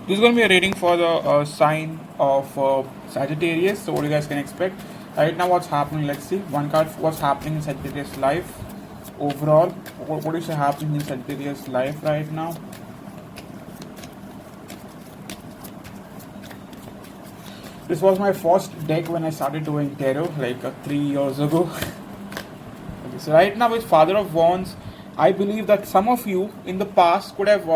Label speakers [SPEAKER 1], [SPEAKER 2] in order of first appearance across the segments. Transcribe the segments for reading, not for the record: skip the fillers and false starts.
[SPEAKER 1] This is going to be a rating for the sign of Sagittarius. So what you guys can expect right now? What's happening? Let's see. One card. What's happening in Sagittarius life overall? What is happening in Sagittarius life right now? This was my first deck when I started doing tarot, like 3 years ago. Okay, so right now with Father of Wands, I believe that some of you in the past could have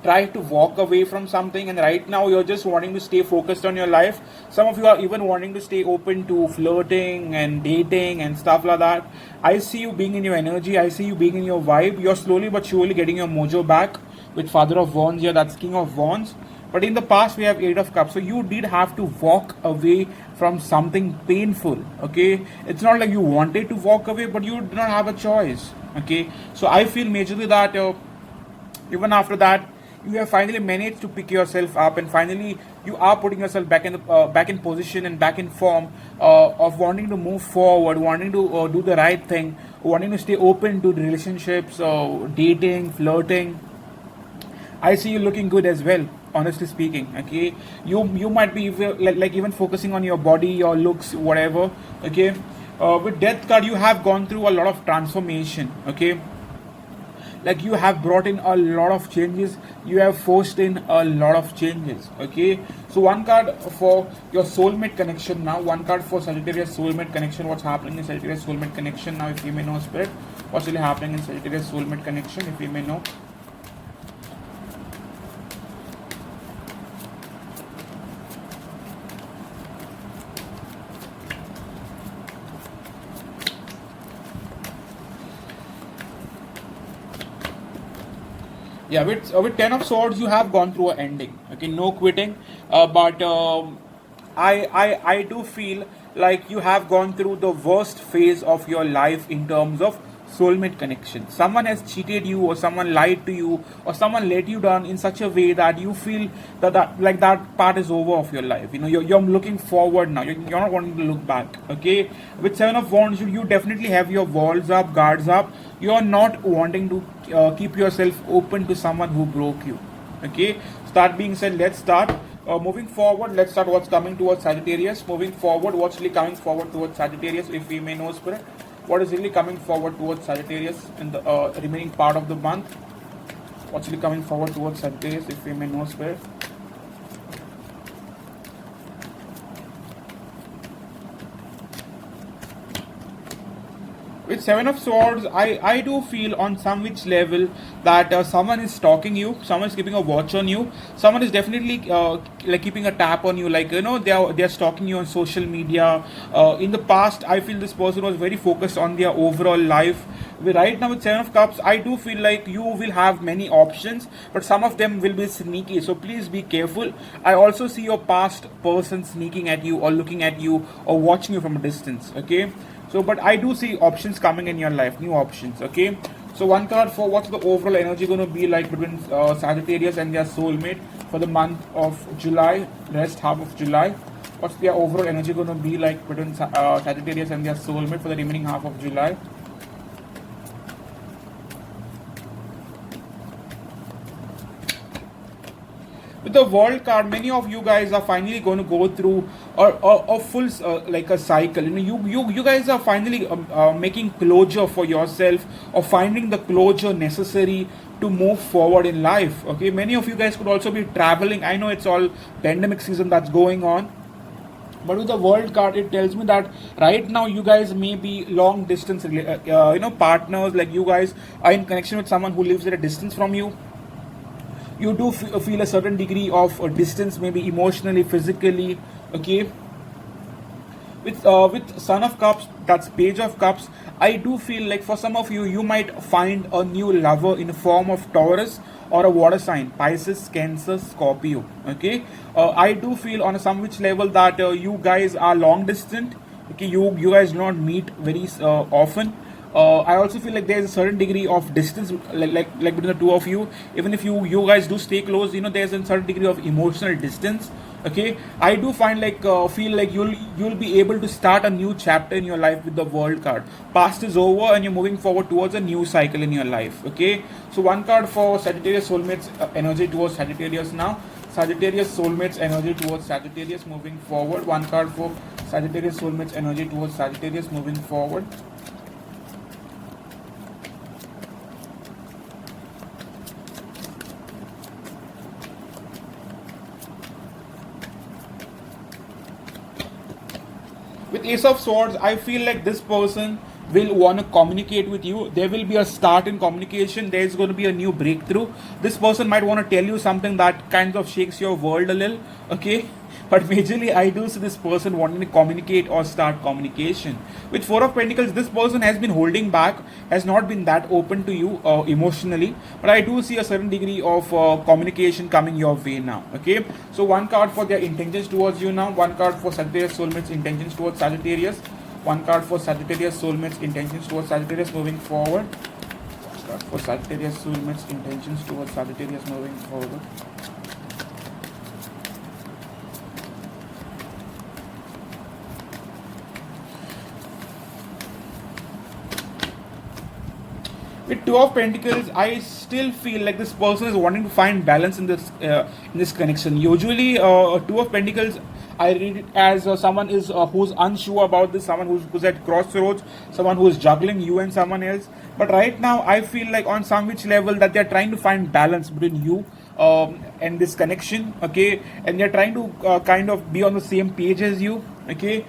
[SPEAKER 1] tried to walk away from something, and right now you're just wanting to stay focused on your life. Some of you are even wanting to stay open to flirting and dating and stuff like that. I see you being in your energy, I see you being in your vibe. You're slowly but surely getting your mojo back with Father of Wands here, that's King of Wands. But in the past, we have Eight of Cups. So you did have to walk away from something painful. Okay, it's not like you wanted to walk away, but you did not have a choice. Okay, so I feel majorly that even after that, you have finally managed to pick yourself up, and finally you are putting yourself back in position and back in form of wanting to move forward, wanting to do the right thing, wanting to stay open to the relationships, dating, flirting. I see you looking good as well. Honestly speaking, okay, you might be like even focusing on your body, your looks, whatever. Okay, with Death card, you have gone through a lot of transformation. Okay, like you have brought in a lot of changes. You have forced in a lot of changes. Okay, so one card for your soulmate connection now. One card for Sagittarius soulmate connection. What's happening in Sagittarius soulmate connection now? If you may know, Spirit, what's really happening in Sagittarius soulmate connection? If you may know. Yeah, with Ten of Swords, you have gone through an ending. Okay, no quitting. But I do feel like you have gone through the worst phase of your life in terms of soulmate connection. Someone has cheated you, or someone lied to you, or someone let you down in such a way that you feel that part is over of your life. You know, you're looking forward now. You're not wanting to look back. Okay, with Seven of Wands, you definitely have your walls up, guards up. You're not wanting to keep yourself open to someone who broke you. Okay, so that being said, let's start. Moving forward, let's start what's coming towards Sagittarius. Moving forward, what's really coming forward towards Sagittarius, if we may know, Spirit? What is really coming forward towards Sagittarius in the remaining part of the month? What's really coming forward towards Sagittarius, if we may know, Spirit? With Seven of Swords, I do feel on some which level that someone is stalking you, someone is keeping a watch on you, someone is definitely like keeping a tap on you, like, you know, they are stalking you on social media. In the past, I feel this person was very focused on their overall life. Right now with Seven of Cups, I do feel like you will have many options, but some of them will be sneaky, so please be careful. I also see your past person sneaking at you, or looking at you, or watching you from a distance. Okay, so but I do see options coming in your life, new options. Okay, so one card for what's the overall energy going to be like between Sagittarius and their soulmate for the month of July, rest half of July. What's their overall energy going to be like between Sagittarius and their soulmate for the remaining half of July? With the World card, many of you guys are finally going to go through a full like a cycle. You know, you guys are finally making closure for yourself, or finding the closure necessary to move forward in life. Okay, many of you guys could also be traveling. I know it's all pandemic season that's going on, but with the World card, it tells me that right now you guys may be long distance you know, partners. Like you guys are in connection with someone who lives at a distance from you. You do feel a certain degree of distance, maybe emotionally, physically. Okay, with Son of Cups, that's Page of Cups, I do feel like for some of you, you might find a new lover in the form of Taurus or a water sign, Pisces, Cancer, Scorpio. Okay, I do feel on some which level that you guys are long distant. Okay, you guys do not meet very often. I also feel like there is a certain degree of distance, like between the two of you. Even if you guys do stay close, you know, there's a certain degree of emotional distance. Okay, I do find like feel like you'll be able to start a new chapter in your life with the World card. Past is over, and you're moving forward towards a new cycle in your life. Okay, so one card for Sagittarius soulmates energy towards Sagittarius now. Sagittarius soulmates energy towards Sagittarius moving forward. One card for Sagittarius soulmates energy towards Sagittarius moving forward. With Ace of Swords, I feel like this person will want to communicate with you. There will be a start in communication. There's going to be a new breakthrough. This person might want to tell you something that kind of shakes your world a little, okay? But majorly, I do see this person wanting to communicate or start communication. With Four of Pentacles, this person has been holding back, has not been that open to you emotionally. But I do see a certain degree of communication coming your way now, okay? So one card for their intentions towards you now. One card for Sagittarius soulmates intentions towards Sagittarius. One card for Sagittarius soulmates intentions towards Sagittarius moving forward. One card for Sagittarius soulmates intentions towards Sagittarius moving forward. With Two of Pentacles, I still feel like this person is wanting to find balance in this connection. Usually, Two of Pentacles, I read it as someone is who's unsure about this, someone who's at crossroads, someone who is juggling you and someone else. But right now, I feel like on some which level that they're trying to find balance between you and this connection, okay, and they're trying to kind of be on the same page as you, okay.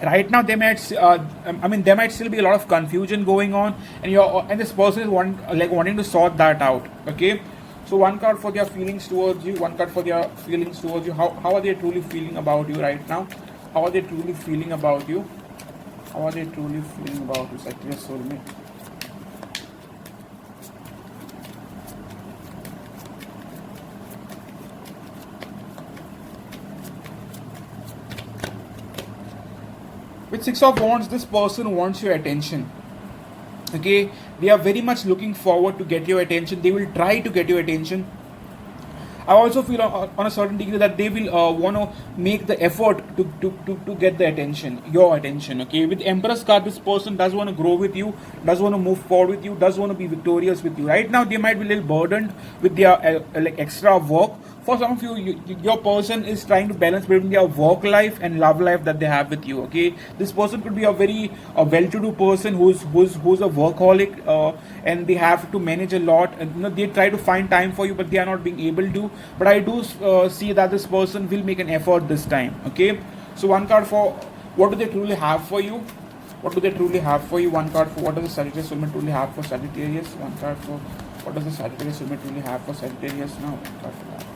[SPEAKER 1] Right now, they might, there might still be a lot of confusion going on, and this person is wanting to sort that out. Okay, so one card for their feelings towards you, one card for their feelings towards you. How are they truly feeling about you right now? How are they truly feeling about you? How are they truly feeling about you, Sagittarius soulmate? With Six of Wands, this person wants your attention. Okay, they are very much looking forward to get your attention. They will try to get your attention. I also feel on a certain degree that they will want to make the effort to get the attention, your attention. Okay, with Empress card, this person does want to grow with you, does want to move forward with you, does want to be victorious with you. Right now, they might be a little burdened with their extra work. For some of you, your person is trying to balance between their work life and love life that they have with you. Okay, this person could be a very well-to-do person who's a workaholic, and they have to manage a lot. And they try to find time for you, but they are not being able to. But I do see that this person will make an effort this time. Okay, so one card for what do they truly have for you? What do they truly have for you? One card for what does the Sagittarius soulmate truly have for Sagittarius? One card for what does the Sagittarius soulmate truly have for Sagittarius now? One card for that.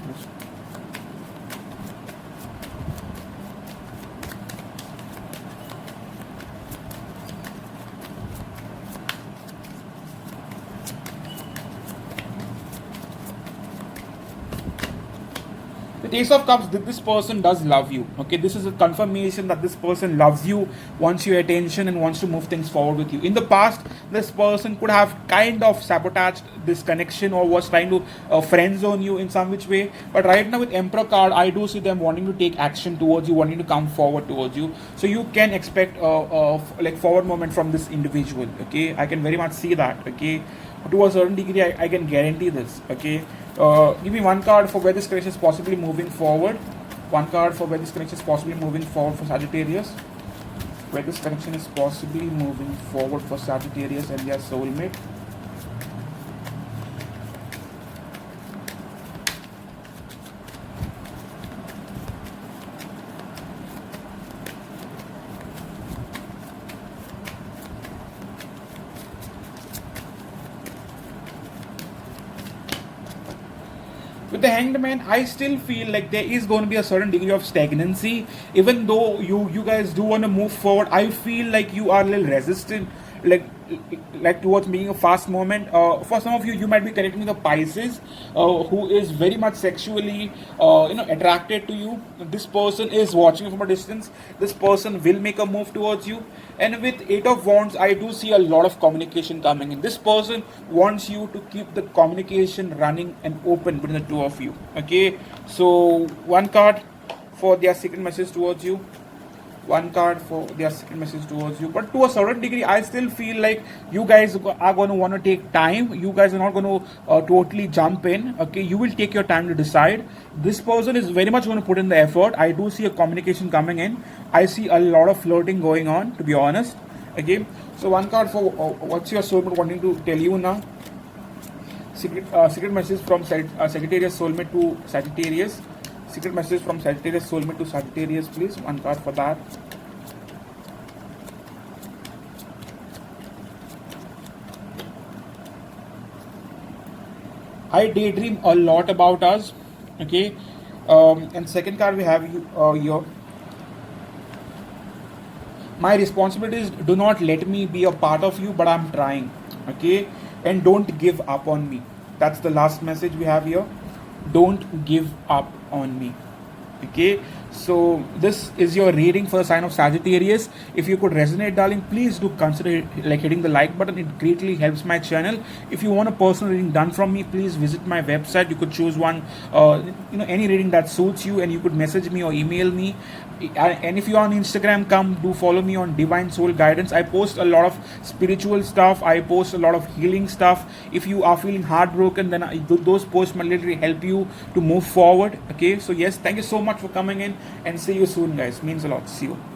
[SPEAKER 1] The Ace of Cups, this person does love you. Okay, this is a confirmation that this person loves you, wants your attention, and wants to move things forward with you. In the past, this person could have kind of sabotaged this connection or was trying to friend zone you in some which way. But right now with Emperor card, I do see them wanting to take action towards you, wanting to come forward towards you. So you can expect forward movement from this individual. Okay, I can very much see that. Okay, to a certain degree, I can guarantee this. Okay. Give me one card for where this connection is possibly moving forward. One card for where this connection is possibly moving forward for Sagittarius. Where this connection is possibly moving forward for Sagittarius and their soulmate. With the Hanged Man, I still feel like there is going to be a certain degree of stagnancy. Even though you guys do want to move forward, I feel like you are a little resistant, like towards making a fast movement. For some of you, you might be connecting with a Pisces who is very much sexually attracted to you. This person is watching you from a distance. This person will make a move towards you. And with Eight of Wands, I do see a lot of communication coming in. This person wants you to keep the communication running and open between the two of you. Okay, so one card for their secret message towards you. one card for their second message towards you. But to a certain degree, I still feel like you guys are going to want to take time. You guys are not going to totally jump in. Okay, you will take your time to decide. This person is very much going to put in the effort. I do see a communication coming in. I see a lot of flirting going on, to be honest. Okay, so one card for what's your soulmate wanting to tell you now. Secret message from Sagittarius soulmate to Sagittarius. Secret message from Sagittarius soulmate to Sagittarius, please. One card for that. I daydream a lot about us. Okay. And second card we have your. My responsibility is do not let me be a part of you, but I'm trying. Okay. And don't give up on me. That's the last message we have here. Don't give up on me. Okay, so this is your reading for the sign of Sagittarius. If you could resonate, darling, please do consider like hitting the like button. It greatly helps my channel. If you want a personal reading done from me, please visit my website. You could choose one, any reading that suits you, and you could message me or email me. And if you're on Instagram, come do follow me on Divine Soul Guidance. I post a lot of spiritual stuff. I post a lot of healing stuff. If you are feeling heartbroken, then those posts might literally help you to move forward. Okay, so yes, thank you so much for coming in, and see you soon, guys. Means a lot. See you.